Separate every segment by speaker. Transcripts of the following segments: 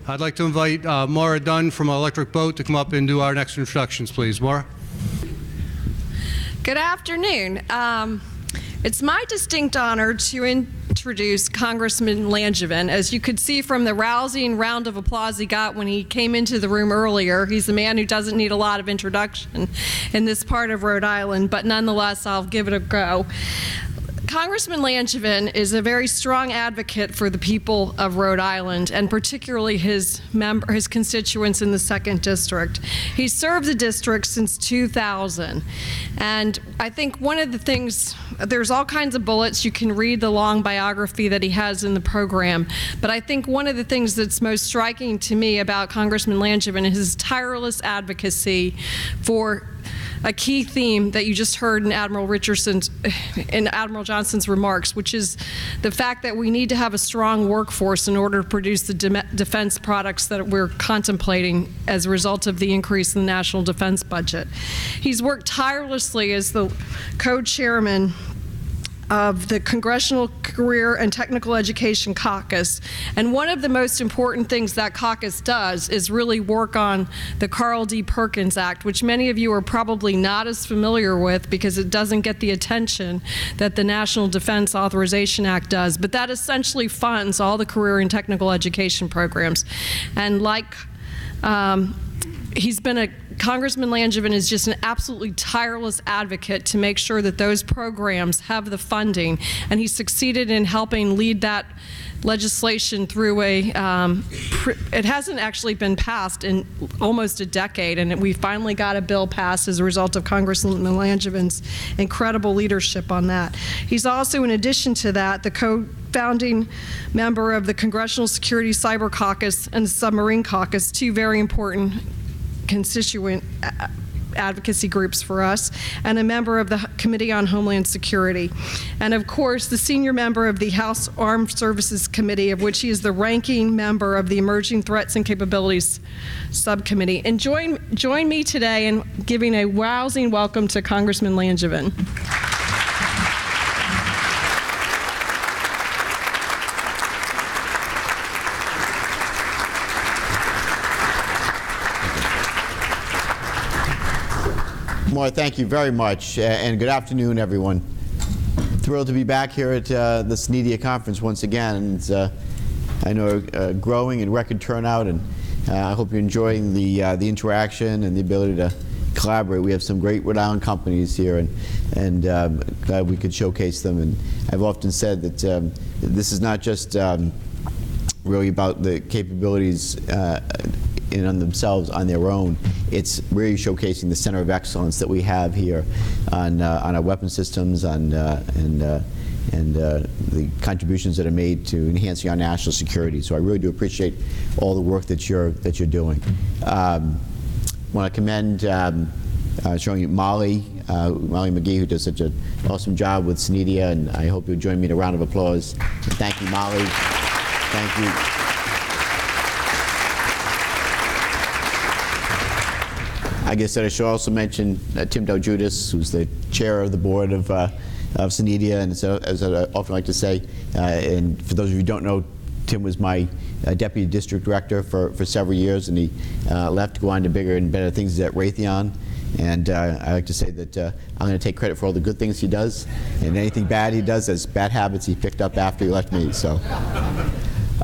Speaker 1: I'd like to invite Maura Dunn from Electric Boat to come up and do our next introductions, please. Maura?
Speaker 2: Good afternoon. It's my distinct honor to introduce Congressman Langevin. As you could see from the rousing round of applause he got when he came into the room earlier, he's a man who doesn't need a lot of introduction in this part of Rhode Island, but nonetheless, I'll give it a go. Congressman Langevin is a very strong advocate for the people of Rhode Island, and particularly his constituents in the 2nd District. He served the district since 2000, and I think one of the things, there's all kinds of bullets. You can read the long biography that he has in the program, but I think one of the things that's most striking to me about Congressman Langevin is his tireless advocacy for a key theme that you just heard in Admiral Johnson's remarks, which is the fact that we need to have a strong workforce in order to produce the defense products that we're contemplating as a result of the increase in the national defense budget. He's worked tirelessly as the co-chairman of the Congressional Career and Technical Education Caucus. And one of the most important things that caucus does is really work on the Carl D. Perkins Act, which many of you are probably not as familiar with because it doesn't get the attention that the National Defense Authorization Act does. But that essentially funds all the career and technical education programs. And like Congressman Langevin is just an absolutely tireless advocate to make sure that those programs have the funding, and he succeeded in helping lead that legislation through it hasn't actually been passed in almost a decade, and we finally got a bill passed as a result of Congressman Langevin's incredible leadership on that. He's also, in addition to that, the co-founding member of the Congressional Security Cyber Caucus and the Submarine Caucus, two very important constituent advocacy groups for us, and a member of the Committee on Homeland Security. And of course, the senior member of the House Armed Services Committee, of which he is the ranking member of the Emerging Threats and Capabilities Subcommittee. And join me today in giving a rousing welcome to Congressman Langevin.
Speaker 3: Maura, thank you very much, and good afternoon, everyone. Thrilled to be back here at the SENEDIA conference once again. It's, I know, growing and record turnout, and I hope you're enjoying the interaction and the ability to collaborate. We have some great Rhode Island companies here, and glad we could showcase them. And I've often said that this is not just really about the capabilities in on themselves, on their own. It's really showcasing the center of excellence that we have here on our weapon systems, and the contributions that are made to enhancing our national security. So I really do appreciate all the work that you're doing. I want to commend showing you Molly McGee, who does such an awesome job with SENEDIA, and I hope you'll join me in a round of applause. And thank you, Molly. Thank you. I guess that I should also mention Tim Dowjudas, who's the chair of the board of SENEDIA, and so, as I often like to say, and for those of you who don't know, Tim was my deputy district director for several years, and he left to go on to bigger and better things at Raytheon. And I like to say that I'm going to take credit for all the good things he does, and anything bad he does, as bad habits he picked up after he left me. So.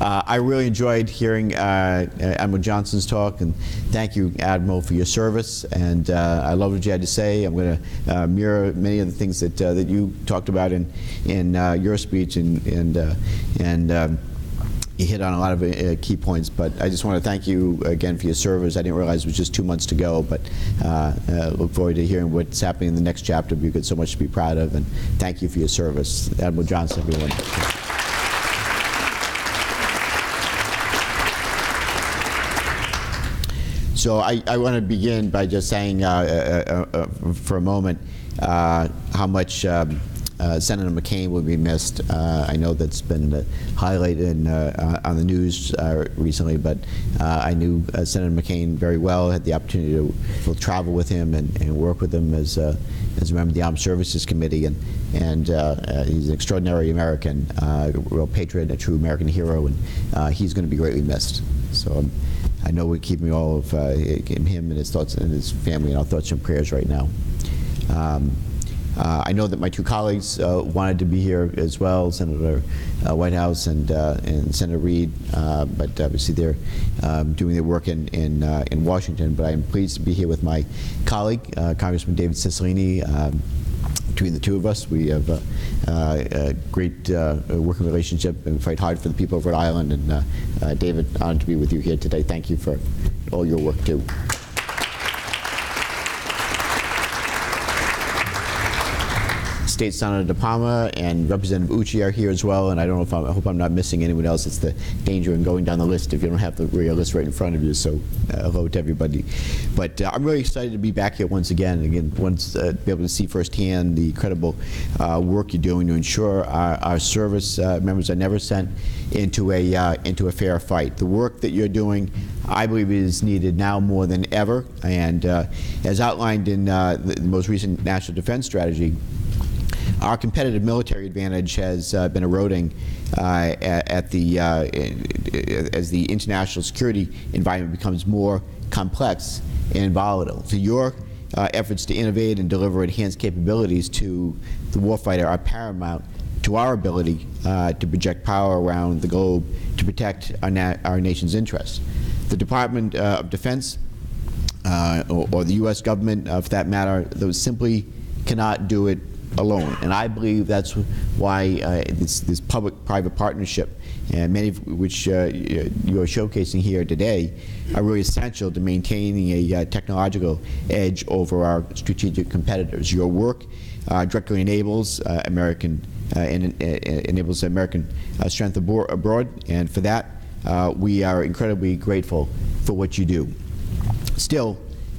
Speaker 3: I really enjoyed hearing Admiral Johnson's talk, and thank you, Admiral, for your service. And I love what you had to say. I'm going to mirror many of the things that you talked about in your speech, and you hit on a lot of key points. But I just want to thank you again for your service. I didn't realize it was just 2 months to go, but look forward to hearing what's happening in the next chapter. You've got so much to be proud of, and thank you for your service. Admiral Johnson, everyone. So I want to begin by just saying for a moment how much Senator McCain will be missed. I know that's been highlighted on the news recently, but I knew Senator McCain very well, had the opportunity to travel with him and work with him as a member of the Armed Services Committee, and he's an extraordinary American, a real patriot, a true American hero, and he's going to be greatly missed. So I know we're keeping all of him and his thoughts and his family in our thoughts and prayers right now. I know that my two colleagues wanted to be here as well, Senator Whitehouse and Senator Reid, but obviously they're doing their work in Washington. But I'm pleased to be here with my colleague, Congressman David Cicilline. Between the two of us, we have a great working relationship and fight hard for the people of Rhode Island. And David, honored to be with you here today. Thank you for all your work too. State Senator DePalma and Representative Ucci are here as well, and I don't know if I hope I'm not missing anyone else. It's the danger in going down the list if you don't have the real list right in front of you. So hello to everybody. But I'm really excited to be back here once again. Once be able to see firsthand the incredible work you're doing to ensure our service members are never sent into a fair fight. The work that you're doing, I believe, is needed now more than ever. And as outlined in the most recent National Defense Strategy, our competitive military advantage has been eroding as the international security environment becomes more complex and volatile. So your efforts to innovate and deliver enhanced capabilities to the warfighter are paramount to our ability to project power around the globe to protect our nation's interests. The Department of Defense or the U.S. government, for that matter, those simply cannot do it alone. And I believe that's why this public-private partnership, and many of which you're showcasing here today, are really essential to maintaining a technological edge over our strategic competitors. Your work directly enables American strength abroad, and for that we are incredibly grateful for what you do. Still,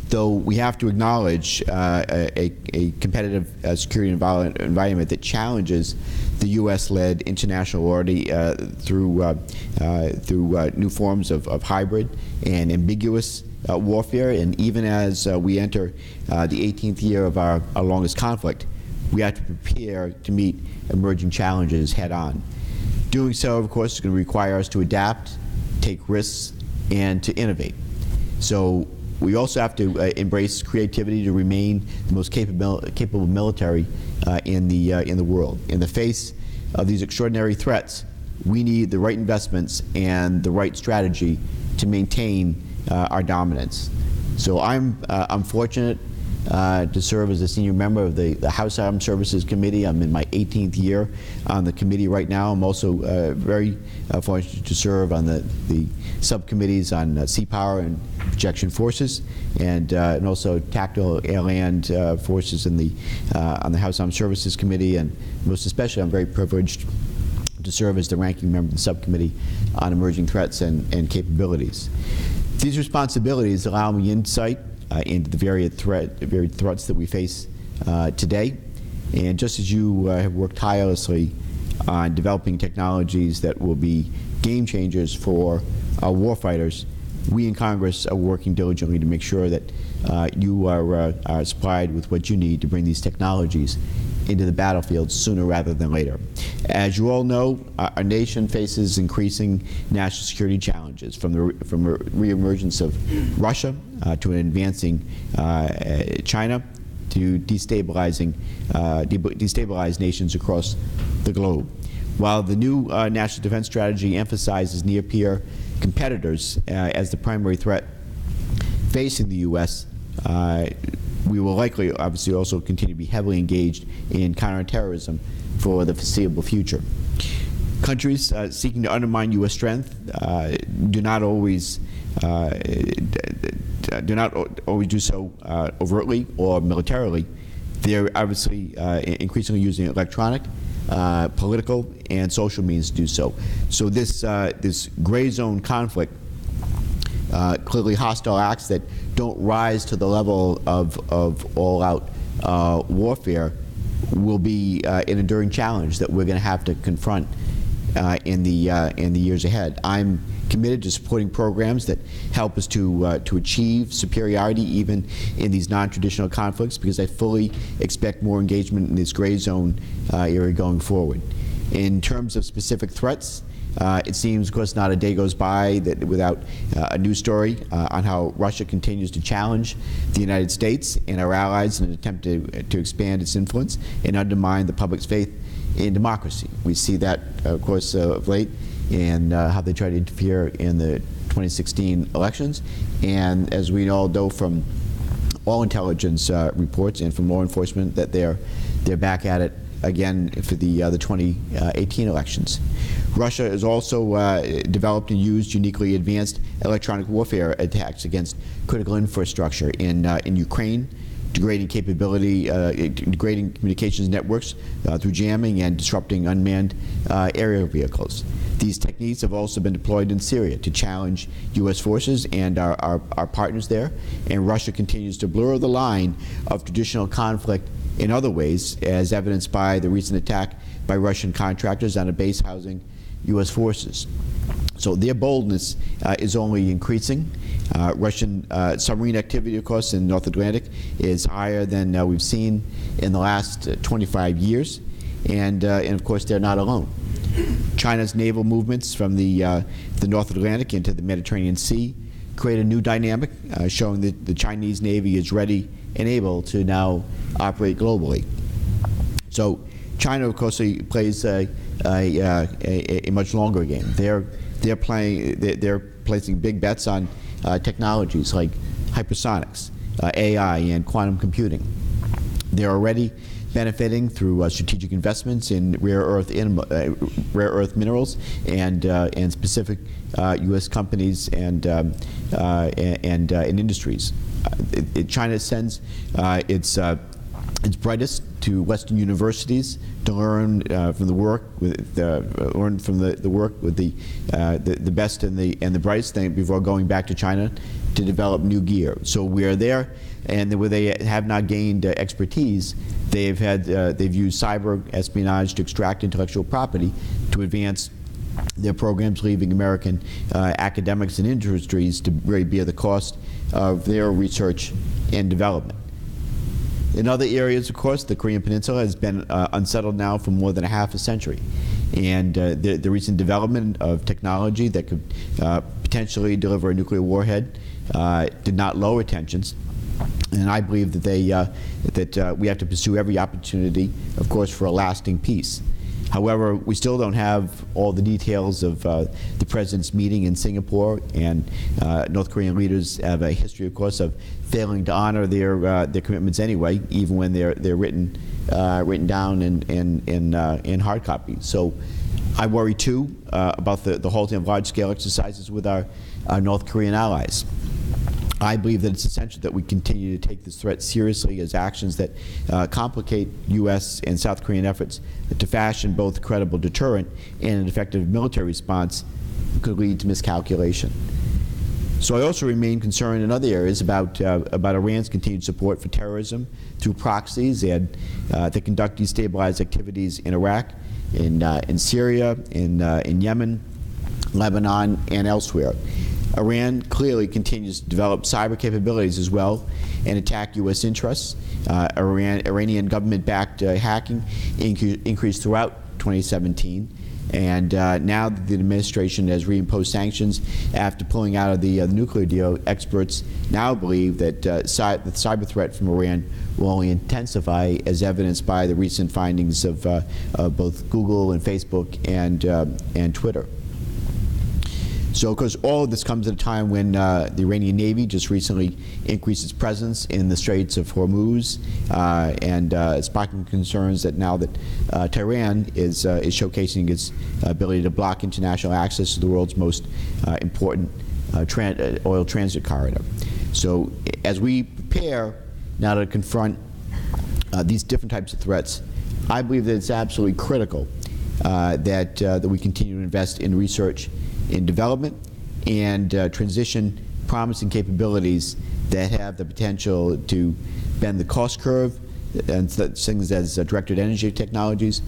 Speaker 3: though, we have to acknowledge a competitive security environment that challenges the U.S.-led international order through new forms of hybrid and ambiguous warfare. And even as we enter the 18th year of our longest conflict, we have to prepare to meet emerging challenges head-on. Doing so, of course, is going to require us to adapt, take risks, and to innovate. So we also have to embrace creativity to remain the most capable military in the world. In the face of these extraordinary threats, we need the right investments and the right strategy to maintain our dominance. So I'm fortunate to serve as a senior member of the House Armed Services Committee. I'm in my 18th year on the committee right now. I'm also very fortunate to serve on the subcommittees on sea power and projection forces, and also tactical air land forces on the House Armed Services Committee. And most especially, I'm very privileged to serve as the ranking member of the subcommittee on emerging threats and capabilities. These responsibilities allow me insight into the varied threats that we face today. And just as you have worked tirelessly on developing technologies that will be game changers for our warfighters, we in Congress are working diligently to make sure that you are supplied with what you need to bring these technologies into the battlefield sooner rather than later. As you all know, our nation faces increasing national security challenges, from the reemergence of Russia to an advancing China, to destabilize nations across the globe. While the new National Defense Strategy emphasizes near-peer competitors as the primary threat facing the U.S., we will likely, obviously, also continue to be heavily engaged in counterterrorism for the foreseeable future. Countries seeking to undermine U.S. strength do not always do so overtly or militarily. They're obviously increasingly using electronic, political, and social means to do so. So this gray zone conflict, clearly hostile acts that don't rise to the level of all-out warfare, will be an enduring challenge that we're going to have to confront in the years ahead. I'm committed to supporting programs that help us to achieve superiority even in these non-traditional conflicts, because I fully expect more engagement in this gray zone area going forward. In terms of specific threats, It seems, of course, not a day goes by that without a news story on how Russia continues to challenge the United States and our allies in an attempt to expand its influence and undermine the public's faith in democracy. We see that, of course, of late in how they try to interfere in the 2016 elections. And as we all know from all intelligence reports and from law enforcement, that they're back at it again for the 2018 elections. Russia has also developed and used uniquely advanced electronic warfare attacks against critical infrastructure in Ukraine, degrading degrading communications networks through jamming and disrupting unmanned aerial vehicles. These techniques have also been deployed in Syria to challenge U.S. forces and our partners there, and Russia continues to blur the line of traditional conflict in other ways, as evidenced by the recent attack by Russian contractors on a base housing U.S. forces. So their boldness is only increasing. Russian submarine activity, of course, in the North Atlantic is higher than we've seen in the last 25 years. And of course, they're not alone. China's naval movements from the North Atlantic into the Mediterranean Sea create a new dynamic, showing that the Chinese Navy is ready and able to now operate globally. So China, of course, plays a much longer game. They're placing big bets on technologies like hypersonics, AI, and quantum computing. They're already benefiting through strategic investments in rare earth minerals and specific U.S. companies and industries. China sends its brightest to Western universities to learn from the work with the best and the brightest thing before going back to China to develop new gear. So we are there, and where they have not gained expertise, they've used cyber espionage to extract intellectual property to advance their programs, leaving American academics and industries to really bear the cost of their research and development. In other areas, of course, the Korean Peninsula has been unsettled now for more than a half a century. And the recent development of technology that could potentially deliver a nuclear warhead did not lower tensions. And I believe that we have to pursue every opportunity, of course, for a lasting peace. However, we still don't have all the details of the President's meeting in Singapore, and North Korean leaders have a history, of course, of failing to honor their commitments anyway, even when they're written down in hard copy. So I worry too about the halting of large-scale exercises with our North Korean allies. I believe that it's essential that we continue to take this threat seriously, as actions that complicate U.S. and South Korean efforts to fashion both a credible deterrent and an effective military response could lead to miscalculation. So I also remain concerned in other areas about Iran's continued support for terrorism through proxies and that conduct destabilized activities in Iraq, in Syria, in Yemen, Lebanon, and elsewhere. Iran clearly continues to develop cyber capabilities as well and attack U.S. interests. Iranian government-backed hacking increased throughout 2017. And now that the administration has reimposed sanctions after pulling out of the nuclear deal, experts now believe that the cyber threat from Iran will only intensify, as evidenced by the recent findings of both Google and Facebook and Twitter. So, of course, all of this comes at a time when the Iranian Navy just recently increased its presence in the Straits of Hormuz, and sparking concerns that now that Tehran is showcasing its ability to block international access to the world's most important oil transit corridor. So, as we prepare now to confront these different types of threats, I believe that it's absolutely critical that we continue to invest in research, in development, and transition promising capabilities that have the potential to bend the cost curve, and things as directed energy technologies,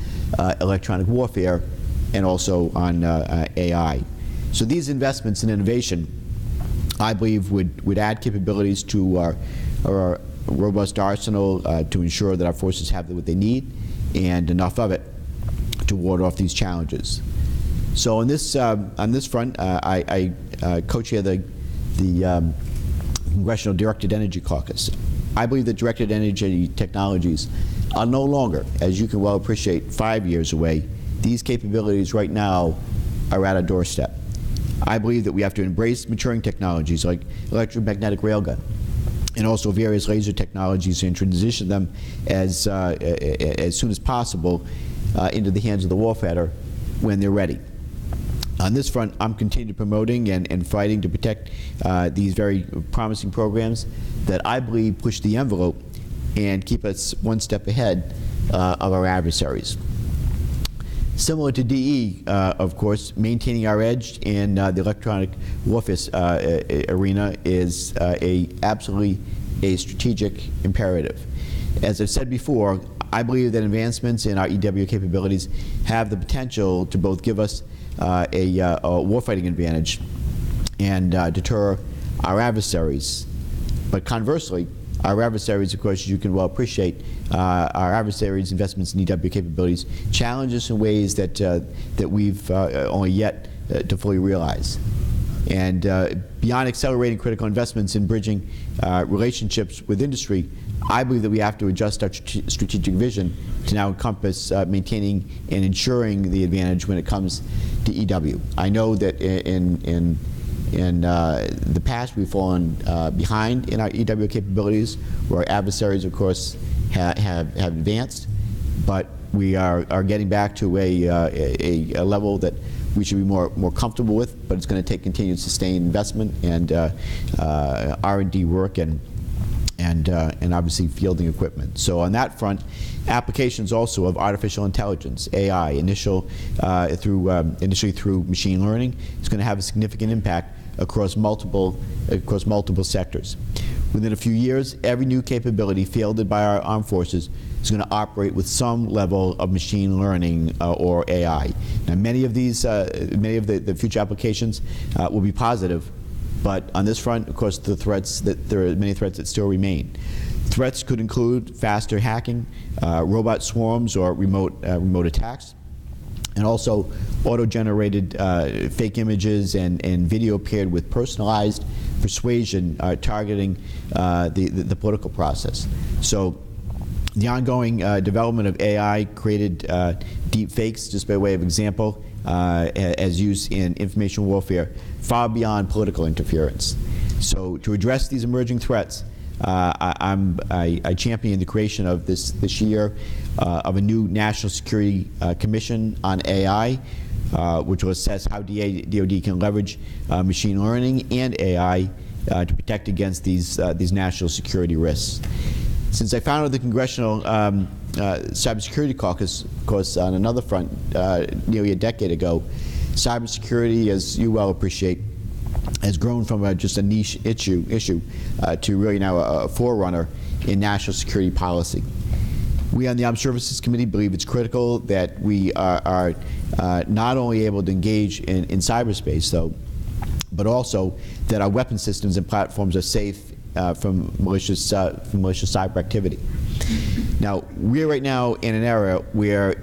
Speaker 3: electronic warfare, and also on AI. So these investments in innovation, I believe, would add capabilities to our robust arsenal to ensure that our forces have what they need and enough of it to ward off these challenges. So on this front, I co-chair the Congressional Directed Energy Caucus. I believe that directed energy technologies are no longer, as you can well appreciate, 5 years away. These capabilities right now are at our doorstep. I believe that we have to embrace maturing technologies like electromagnetic railgun and also various laser technologies and transition them as soon as possible into the hands of the warfighter when they're ready. On this front, I'm continuing promoting and fighting to protect these very promising programs that I believe push the envelope and keep us one step ahead of our adversaries. Similar to DE, of course, maintaining our edge in the electronic warfare arena is absolutely a strategic imperative. As I've said before, I believe that advancements in our EW capabilities have the potential to both give us a warfighting advantage and deter our adversaries. But conversely, our adversaries, of course, as you can well appreciate, our adversaries' investments in EW capabilities challenge us in ways that we've only yet to fully realize. And beyond accelerating critical investments in bridging relationships with industry, I believe that we have to adjust our strategic vision to now encompass maintaining and ensuring the advantage when it comes to EW. I know that in the past we've fallen behind in our EW capabilities, where our adversaries, of course, have advanced, but we are getting back to a level that we should be more comfortable with, but it's going to take continued sustained investment and R&D work and obviously fielding equipment. So on that front, applications also of artificial intelligence, AI, initially through machine learning, is going to have a significant impact across multiple sectors. Within a few years, every new capability fielded by our armed forces is going to operate with some level of machine learning or AI. Now, many of the future applications will be positive, but on this front, of course, there are many threats that still remain. Threats could include faster hacking, robot swarms, or remote attacks, and also auto-generated fake images and video paired with personalized persuasion targeting the political process. So the ongoing development of AI created deep fakes, just by way of example, as used in information warfare, far beyond political interference. So to address these emerging threats, I champion the creation of this year of a new National Security Commission on AI, which will assess how DoD can leverage machine learning and AI to protect against these national security risks. Since I founded the Congressional Cybersecurity Caucus, of course, on another front, nearly a decade ago, cybersecurity, as you well appreciate, has grown from just a niche issue to really now a forerunner in national security policy. We on the Armed Services Committee believe it's critical that we are not only able to engage in cyberspace, though, but also that our weapon systems and platforms are safe from malicious cyber activity. Now, we're right now in an era where,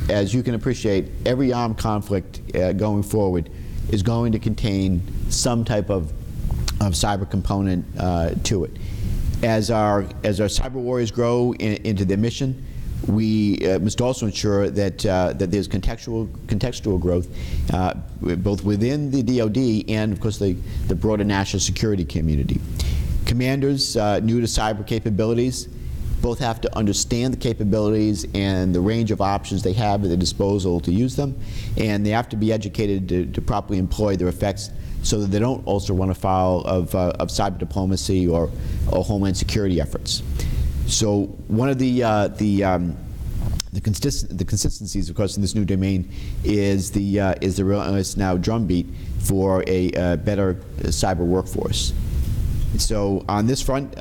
Speaker 3: as you can appreciate, every armed conflict going forward is going to contain some type of cyber component to it. As our cyber warriors grow into their mission, we must also ensure that there's contextual growth both within the DoD and, of course, the broader national security community. Commanders new to cyber capabilities both have to understand the capabilities and the range of options they have at their disposal to use them, and they have to be educated to properly employ their effects so that they don't also run afoul of cyber diplomacy or homeland security efforts. So one of the consistencies, of course, in this new domain is the relentless now drumbeat for a better cyber workforce. So on this front,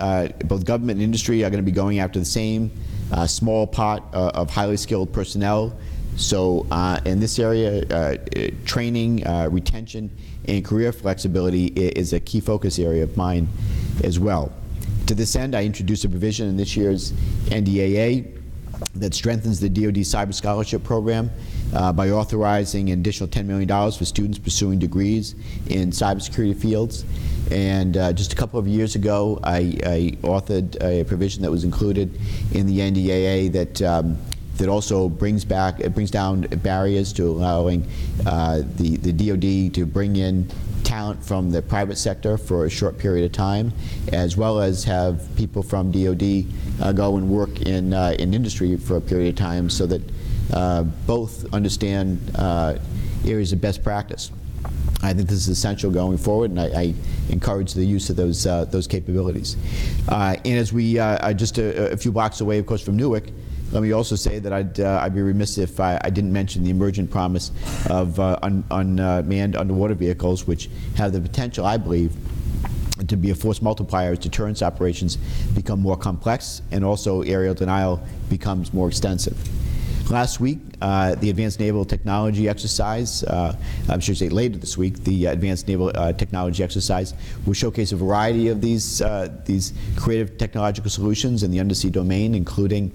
Speaker 3: both government and industry are going to be going after the same small pot of highly skilled personnel. So in this area, training, retention, and career flexibility is a key focus area of mine as well. To this end, I introduced a provision in this year's NDAA that strengthens the DoD Cyber Scholarship Program by authorizing an additional $10 million for students pursuing degrees in cybersecurity fields. And just a couple of years ago, I authored a provision that was included in the NDAA that also brings down barriers to allowing the DoD to bring in talent from the private sector for a short period of time, as well as have people from DoD go and work in industry for a period of time, so that both understand areas of best practice. I think this is essential going forward, and I encourage the use of those capabilities. And as we are just a few blocks away, of course, from Newark, let me also say that I'd be remiss if I didn't mention the emergent promise of unmanned underwater vehicles, which have the potential, I believe, to be a force multiplier as deterrence operations become more complex and also aerial denial becomes more extensive. Last week, the Advanced Naval Technology Exercise, I should say later this week, the Advanced Naval Technology Exercise will showcase a variety of these creative technological solutions in the undersea domain, including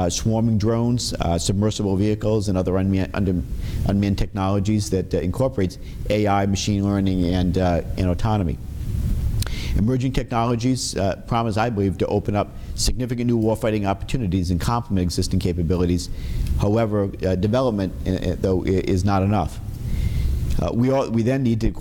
Speaker 3: swarming drones, submersible vehicles, and other unmanned technologies that incorporates AI, machine learning, and autonomy. Emerging technologies promise, I believe, to open up significant new warfighting opportunities and complement existing capabilities. However, development, though, is not enough. We then need to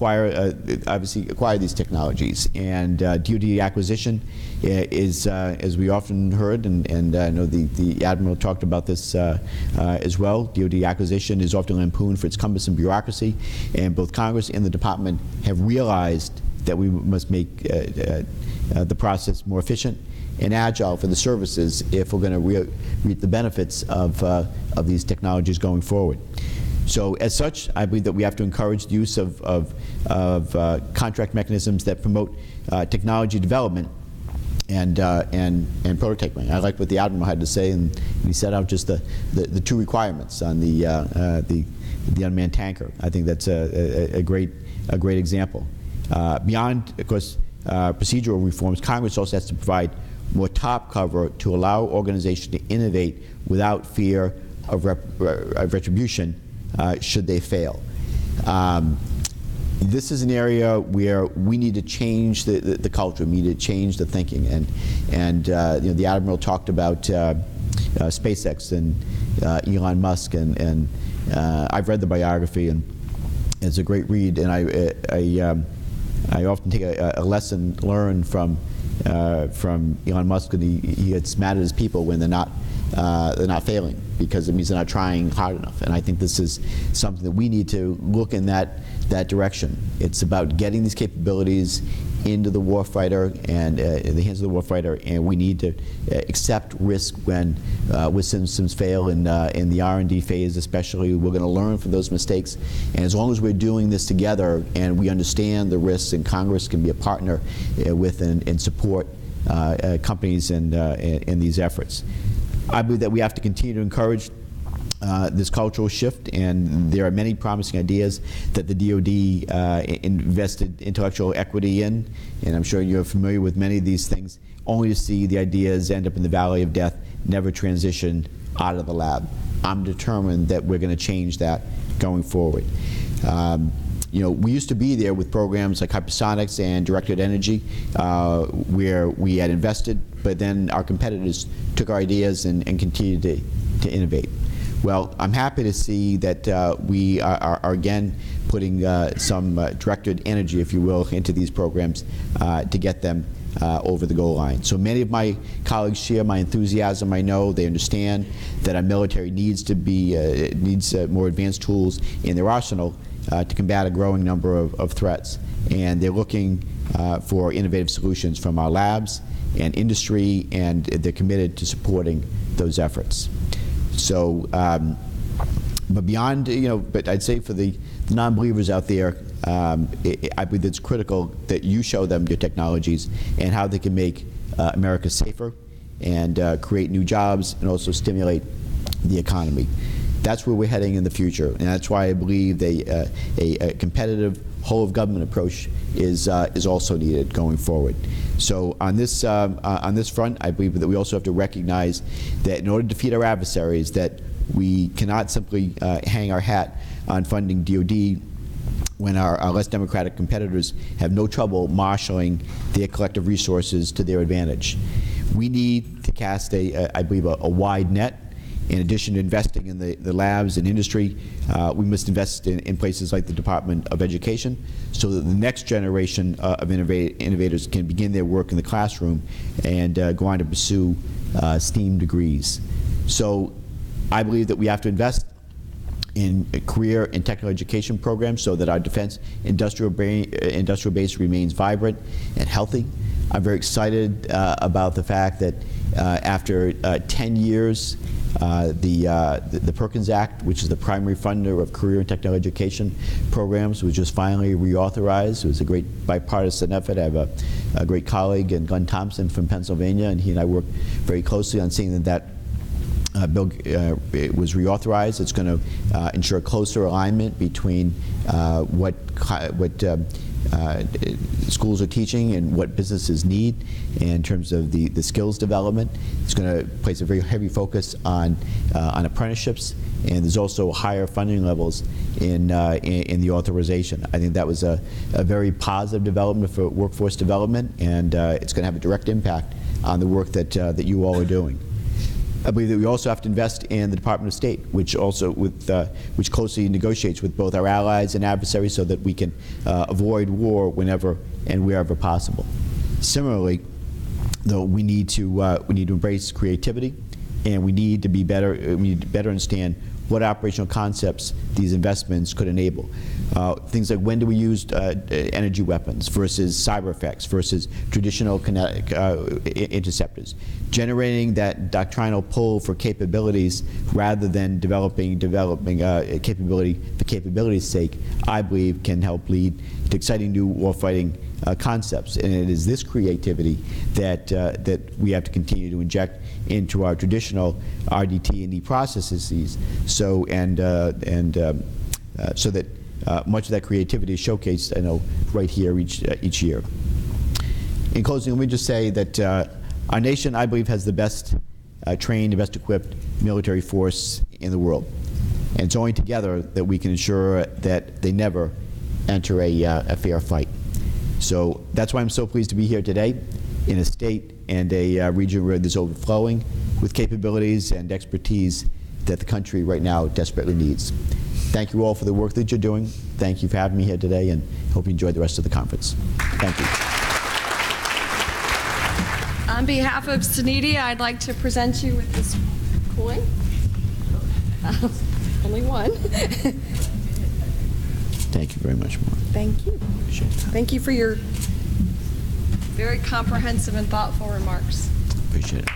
Speaker 3: obviously acquire these technologies, and DoD acquisition is, as we often heard, and I know the Admiral talked about this as well. DoD acquisition is often lampooned for its cumbersome bureaucracy, and both Congress and the Department have realized that we must make the process more efficient and agile for the services if we're going to reap the benefits of these technologies going forward. So as such, I believe that we have to encourage the use of contract mechanisms that promote technology development and prototyping. I like what the Admiral had to say, and he set out just the two requirements on the unmanned tanker. I think that's a great example. Beyond, of course, procedural reforms, Congress also has to provide more top cover to allow organizations to innovate without fear of retribution should they fail. This is an area where we need to change the culture. We need to change the thinking. And you know, the Admiral talked about SpaceX and Elon Musk, and I've read the biography, and it's a great read. And I often take a lesson learned from Elon Musk, and he gets mad at his people when they're not failing, because it means they're not trying hard enough. And I think this is something that we need to look in that direction. It's about getting these capabilities into the warfighter and in the hands of the warfighter, and we need to accept risk when systems fail in the R&D phase especially. We're going to learn from those mistakes, and as long as we're doing this together and we understand the risks, and Congress can be a partner with and support companies in these efforts. I believe that we have to continue to encourage this cultural shift, and there are many promising ideas that the DoD invested intellectual equity in, and I'm sure you're familiar with many of these things, only to see the ideas end up in the valley of death, never transition out of the lab. I'm determined that we're going to change that going forward. You know, we used to be there with programs like hypersonics and directed energy, where we had invested, but then our competitors took our ideas and continued to innovate. Well, I'm happy to see that we are again putting some directed energy, if you will, into these programs to get them over the goal line. So many of my colleagues share my enthusiasm. I know they understand that our military needs to be more advanced tools in their arsenal to combat a growing number of threats, and they're looking for innovative solutions from our labs and industry, and they're committed to supporting those efforts. So, but beyond, you know, but I'd say for the non-believers out there, I believe it's critical that you show them your technologies and how they can make America safer and create new jobs and also stimulate the economy. That's where we're heading in the future, and that's why I believe a competitive, whole of government approach is also needed going forward. So on this front, I believe that we also have to recognize that in order to defeat our adversaries, that we cannot simply hang our hat on funding DoD when our less democratic competitors have no trouble marshaling their collective resources to their advantage. We need to cast I believe, a wide net. In addition to investing in the labs and industry, we must invest in places like the Department of Education so that the next generation of innovators can begin their work in the classroom and go on to pursue STEAM degrees. So I believe that we have to invest in career and technical education programs so that our defense industrial base remains vibrant and healthy. I'm very excited about the fact that after 10 years, the Perkins Act, which is the primary funder of career and technical education programs, was just finally reauthorized. It was a great bipartisan effort. I have a great colleague, Glenn Thompson from Pennsylvania, and he and I worked very closely on seeing that bill was reauthorized. It's going to ensure closer alignment between what schools are teaching and what businesses need in terms of the skills development. It's going to place a very heavy focus on apprenticeships, and there's also higher funding levels in the authorization. I think that was a very positive development for workforce development, and it's going to have a direct impact on the work that you all are doing. I believe that we also have to invest in the Department of State, which closely negotiates with both our allies and adversaries so that we can avoid war whenever and wherever possible. Similarly, though, we need to embrace creativity, and we need to better understand what operational concepts these investments could enable. Things like when do we use energy weapons versus cyber effects versus traditional kinetic interceptors. Generating that doctrinal pull for capabilities rather than developing capability for capability's sake, I believe can help lead to exciting new warfighting concepts. And it is this creativity that we have to continue to inject into our traditional RDT&E processes, so that much of that creativity is showcased, I know, right here each year. In closing, let me just say that our nation, I believe, has the best trained and best equipped military force in the world. And it's only together that we can ensure that they never enter a fair fight. So that's why I'm so pleased to be here today in a state and a region where there's overflowing with capabilities and expertise that the country right now desperately needs. Thank you all for the work that you're doing. Thank you for having me here today, and hope you enjoyed the rest of the conference. Thank you.
Speaker 2: On behalf of SENEDIA, I'd like to present you with this coin. Only one.
Speaker 3: Thank you very much, Maura.
Speaker 2: Thank you.
Speaker 3: Appreciate that.
Speaker 2: Thank you for your very comprehensive and thoughtful remarks.
Speaker 3: Appreciate it.